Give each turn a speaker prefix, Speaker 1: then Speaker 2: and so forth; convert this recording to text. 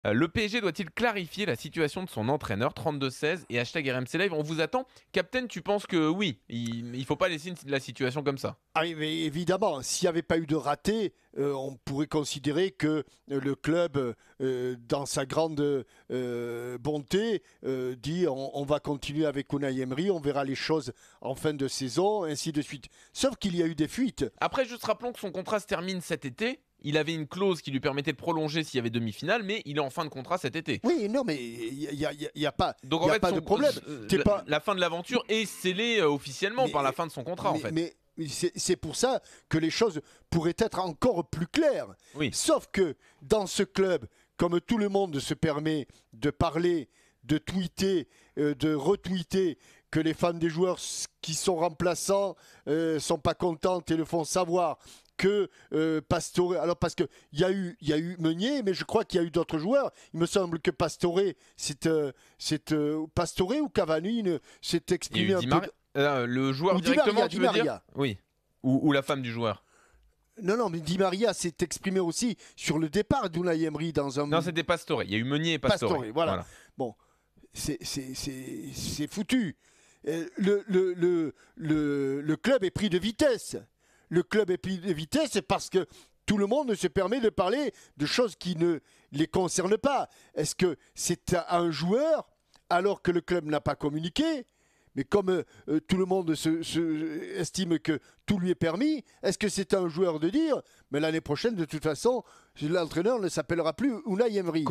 Speaker 1: Le PSG doit-il clarifier la situation de son entraîneur 32-16 et hashtag RMC Live, on vous attend. Captain, tu penses que oui, il faut pas laisser la situation comme ça?
Speaker 2: Ah oui, mais évidemment, s'il n'y avait pas eu de raté, on pourrait considérer que le club, dans sa grande bonté, dit on va continuer avec Unai Emery, on verra les choses en fin de saison, ainsi de suite. Sauf qu'il y a eu des fuites.
Speaker 1: Après, juste rappelons que son contrat se termine cet été. Il avait une clause qui lui permettait de prolonger s'il y avait demi-finale, mais il est en fin de contrat cet été.
Speaker 2: Oui, non, mais il n'y a pas,
Speaker 1: Donc
Speaker 2: y
Speaker 1: en
Speaker 2: a
Speaker 1: fait,
Speaker 2: pas de problème.
Speaker 1: la fin de l'aventure est scellée officiellement par la fin de son contrat, en fait.
Speaker 2: Mais c'est pour ça que les choses pourraient être encore plus claires.
Speaker 1: Oui.
Speaker 2: Sauf que dans ce club, comme tout le monde se permet de parler, de tweeter, de retweeter, que les fans des joueurs qui sont remplaçants sont pas contents et le font savoir, que Pastore, alors parce qu'il y a eu Meunier, mais je crois qu'il y a eu d'autres joueurs. Il me semble que Pastore, Pastore ou Cavani s'est exprimé un peu.
Speaker 1: Le joueur
Speaker 2: Ou
Speaker 1: directement,
Speaker 2: Di
Speaker 1: tu veux
Speaker 2: Maria.
Speaker 1: dire? Oui. Ou la femme du joueur.
Speaker 2: Non, mais Di Maria s'est exprimé aussi sur le départ d'Unai Emery dans un.
Speaker 1: Non, c'était Pastore. Il y a eu Meunier et Pastore.
Speaker 2: Voilà. Bon, c'est foutu. Le club est pris de vitesse. Le club est pris de vitesse parce que tout le monde se permet de parler de choses qui ne les concernent pas. Est-ce que c'est un joueur alors que le club n'a pas communiqué? Mais comme tout le monde estime que tout lui est permis, est-ce que c'est un joueur de dire mais l'année prochaine, de toute façon, l'entraîneur ne s'appellera plus Unai Emery?